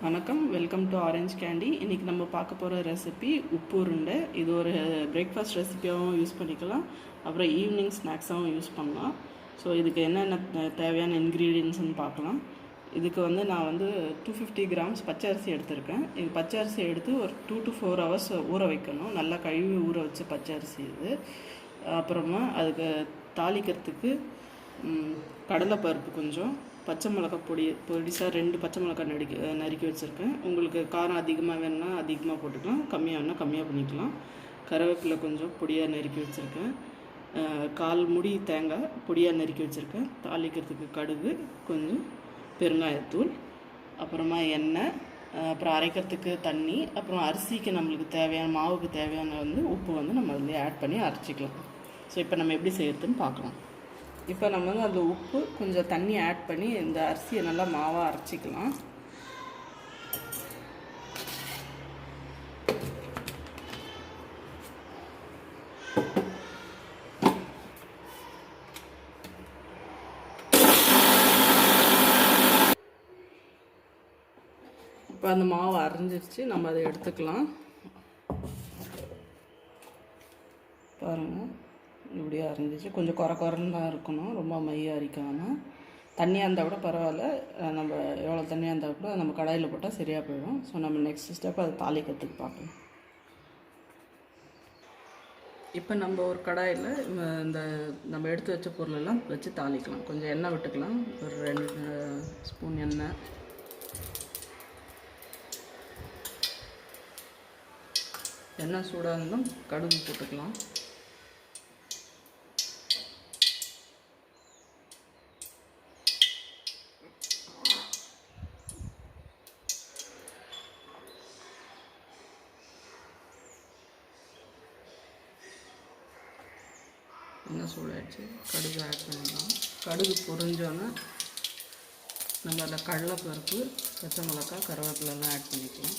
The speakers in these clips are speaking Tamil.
வணக்கம், வெல்கம் டு ஆரஞ்ச் கேண்டி. இன்றைக்கி நம்ம பார்க்க போகிற ரெசிபி உப்பு உருண்டை. இது ஒரு பிரேக்ஃபாஸ்ட் ரெசிபியாகவும் யூஸ் பண்ணிக்கலாம், அப்புறம் ஈவினிங் ஸ்நாக்ஸாகவும் யூஸ் பண்ணலாம். ஸோ இதுக்கு என்னென்ன தேவையான இன்க்ரீடியன்ட்ஸ்னு பார்க்கலாம். இதுக்கு நான் 250 கிராம்ஸ் பச்சை அரிசி எடுத்திருக்கேன். இது பச்சை அரிசி எடுத்து ஒரு 2 to 4 hours ஊற வைக்கணும். நல்லா கழுவி ஊற வச்ச பச்சை அரிசி இது. அப்புறமா அதுக்கு தாளிக்கிறதுக்கு கடலைப்பருப்பு கொஞ்சம், பச்சை மிளகாய் பொடிசாக 2 பச்சை மிளகாய் நறுக்கி வச்சுருக்கேன். உங்களுக்கு காரம் அதிகமாக வேணுன்னா அதிகமாக போட்டுக்கலாம், கம்மியாக வேணால் கம்மியாக பண்ணிக்கலாம். கருவேப்பிலை கொஞ்சம் பொடியாக நறுக்கி வச்சுருக்கேன். 1/4 மூடி தேங்காய் பொடியாக நறுக்கி வச்சுருக்கேன். தாளிக்கிறதுக்கு கடுகு, கொஞ்சம் பெருங்காயத்தூள், அப்புறமா எண்ணெய், அப்புறம் அரைக்கிறதுக்கு தண்ணி, அப்புறம் அரிசிக்கு நம்மளுக்கு தேவையான மாவுக்கு தேவையான உப்பு நம்ம ஆட் பண்ணி அரைச்சிக்கலாம். ஸோ இப்போ நம்ம எப்படி செய்கிறதுன்னு பார்க்கலாம். இப்போ நம்ம அந்த உப்பு கொஞ்சம் தண்ணி ஆட் பண்ணி இந்த அரிசியை நல்லா மாவாக அரைச்சிக்கலாம். இப்போ அந்த மாவு அரைஞ்சிருச்சு, நம்ம அதை எடுத்துக்கலாம். பாருங்கள், இப்படியே அரைஞ்சிச்சு. கொஞ்சம் குறன்னு தான் இருக்கணும், ரொம்ப மையாக அரைக்காமல். தண்ணியாக இருந்தால் கூட பரவாயில்ல, நம்ம எவ்வளோ தண்ணியாக இருந்தால் கூட நம்ம கடாயில் போட்டால் சரியாக போயிடும். ஸோ நம்ம நெக்ஸ்ட் ஸ்டெப் அதை தாளிக்கிறதுக்கு பார்க்கலாம். இப்போ நம்ம ஒரு கடாயில் இந்த நம்ம எடுத்து வச்ச பொருளெல்லாம் வச்சு தாளிக்கலாம். கொஞ்சம் எண்ணெய் விட்டுக்கலாம், ஒரு 2 ஸ்பூன் எண்ணெய். எண்ணெய் சூடாக இருந்தாலும் கடுகு போட்டுக்கலாம். எண்ணெய் சூடாகிடுச்சு, கடுகு ஆட் பண்ணிடலாம். கடுகு பொரிஞ்சோன்னா நம்ம அதில் கடலைப்பருப்பு, பச்சை மிளகாய், கருவேப்பிலெல்லாம் ஆட் பண்ணிக்கலாம்.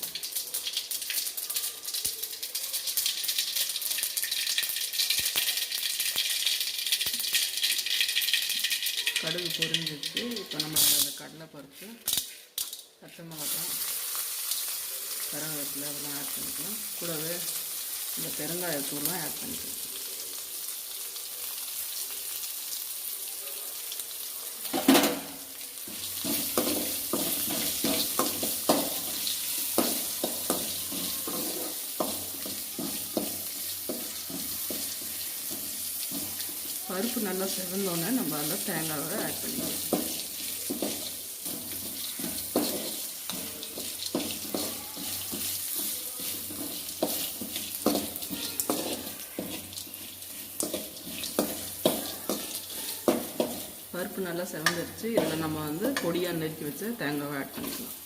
கடுகு பொரிஞ்சிச்சு. இப்போ நம்ம அதில் கடலைப்பருப்பு, பச்சை மிளகாய், கருவேப்பிலை அதெல்லாம் ஆட் பண்ணிக்கலாம். கூடவே இந்த பெருங்காயத்தூள்லாம் ஆட் பண்ணிக்கலாம். பருப்பு நல்லா செவந்தோன்னே நம்ம அதில் தேங்காவை ஆட் பண்ணிக்கலாம். பருப்பு நல்லா செவந்துருச்சு. இதில் நம்ம பொடியாக நறுக்கி வச்ச தேங்காவை ஆட் பண்ணிக்கலாம்.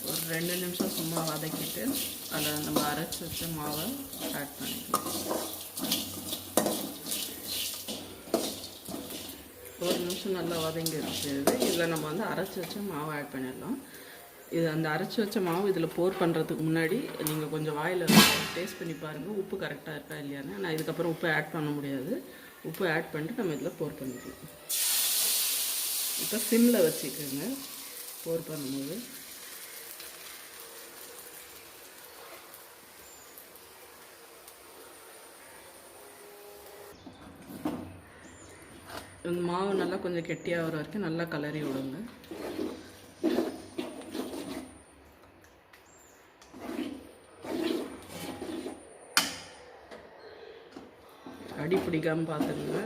ஒரு 2 நிமிஷம் சும்மா வதக்கிட்டு அதில் நம்ம அரைச்சி வச்ச மாவை ஆட் பண்ணிக்கலாம். 1 நிமிஷம் நல்லா வதங்கிடுச்சு. இதில் நம்ம அரைச்சி வச்ச மாவை ஆட் பண்ணிடலாம். இது அந்த அரைச்சி வச்ச மாவு இதில் போர் பண்ணுறதுக்கு முன்னாடி நீங்கள் கொஞ்சம் வாயில் டேஸ்ட் பண்ணி பாருங்கள், உப்பு கரெக்டாக இருக்கா இல்லையான்னு. நான் இதுக்கப்புறம் உப்பு ஆட் பண்ண முடியாது. உப்பு ஆட் பண்ணிட்டு நம்ம இதில் போர் பண்ணிக்கலாம். இப்போ சிம்மில் வச்சுக்கோங்க போர் பண்ணும்போது. இந்த மாவு நல்லா கொஞ்சம் கெட்டியாக வர வரைக்கும் நல்லா கலரி விடுங்க. அடி பிடிக்காமல் பார்த்துக்குங்க.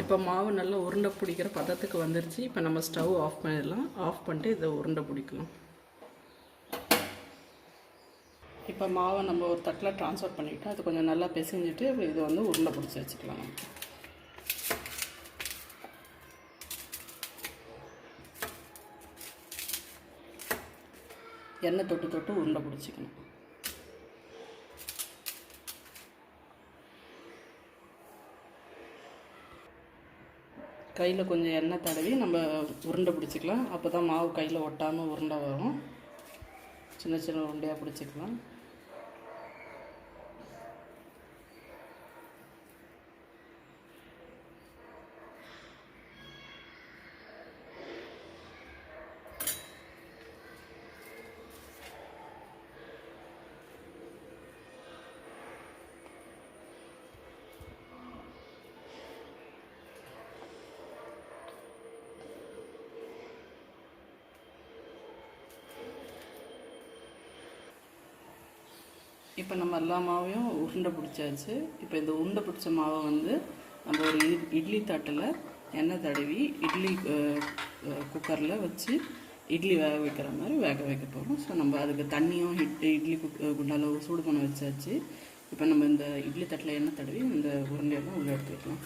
இப்போ மாவு நல்லா உருண்டை பிடிக்கிற பதத்துக்கு வந்துருச்சு. இப்போ நம்ம ஸ்டவ் ஆஃப் பண்ணிடலாம். ஆஃப் பண்ணிட்டு இதை உருண்டை பிடிக்கலாம். இப்போ மாவை நம்ம ஒரு தட்டில் ட்ரான்ஸ்ஃபர் பண்ணிவிட்டு அது கொஞ்சம் நல்லா பிசைஞ்சிட்டு இது உருண்டை பிடிச்சி வச்சுக்கலாம். எண்ணெய் தொட்டு தொட்டு உருண்டை பிடிச்சிக்கணும். கையில் கொஞ்சம் எண்ணெய் தடவி நம்ம உருண்டை பிடிச்சிக்கலாம். அப்போ தான் மாவு கையில் ஒட்டாமல் உருண்டை வரும். சின்ன சின்ன உருண்டையாக பிடிச்சிக்கலாம். இப்போ நம்ம எல்லா மாவையும் உருண்டை பிடிச்சாச்சு. இப்போ இந்த உருண்டை பிடிச்ச மாவை வந்து நம்ம ஒரு இட்லி தட்டில் எண்ணெய் தடவி இட்லி குக்கரில் வச்சு இட்லி வேக வைக்கிற மாதிரி வேக வைக்க போகிறோம். ஸோ நம்ம அதுக்கு தண்ணியும் இட்லி குண்டால சூடு பண்ண வச்சாச்சு. இப்போ நம்ம இந்த இட்லி தட்டில் எண்ணெய் தடவி இந்த உருண்டையெல்லாம் உள்ளே எடுத்து வைக்கலாம்.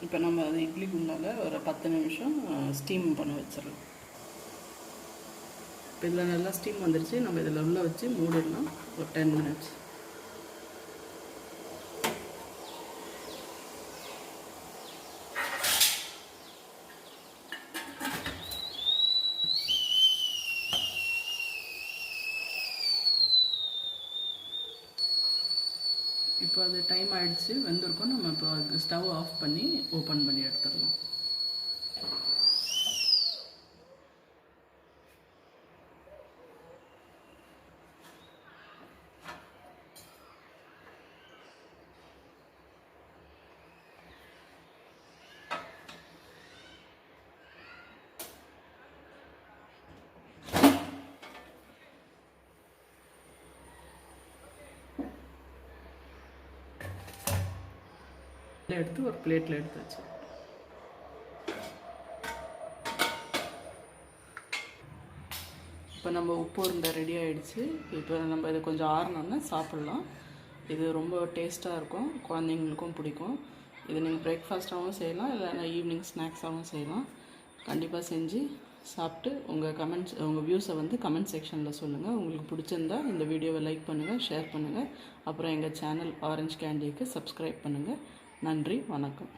இப்போ நம்ம அது இட்லி குண்டால ஒரு 10 நிமிஷம் ஸ்டீம் பண்ண வச்சிடலாம். இப்போ இதில் நல்லா ஸ்டீம் வந்துருச்சு. நம்ம இதில் உள்ள வச்சு மூடிடலாம் ஒரு 10 மினிட்ஸ். இப்போ அது டைம் ஆகிடுச்சு, வெந்திருக்கும். நம்ம இப்போ ஸ்டவ் ஆஃப் பண்ணி ஓப்பன் பண்ணி எடுத்துடலாம். எடுத்து ஒரு பிளேட்டில் எடுத்து வச்சு இப்போ நம்ம உப்பு உருண்டை ரெடி ஆகிடுச்சு. இப்போ நம்ம இதை கொஞ்சம் ஆறினோன்னா சாப்பிட்லாம். இது ரொம்ப டேஸ்ட்டாக இருக்கும், குழந்தைங்களுக்கும் பிடிக்கும். இது நீங்கள் பிரேக்ஃபாஸ்ட்டாகவும் செய்யலாம், இல்லைன்னா ஈவினிங் ஸ்நாக்ஸாகவும் செய்யலாம். கண்டிப்பாக செஞ்சு சாப்பிட்டு உங்கள் வியூஸை வந்து கமெண்ட் செக்ஷனில் சொல்லுங்கள். உங்களுக்கு பிடிச்சிருந்தா இந்த வீடியோவை லைக் பண்ணுங்கள், ஷேர் பண்ணுங்கள். அப்புறம் எங்கள் சேனல் ஆரஞ்ச் கேண்டிக்கு சப்ஸ்கிரைப் பண்ணுங்கள். நன்றி, வணக்கம்.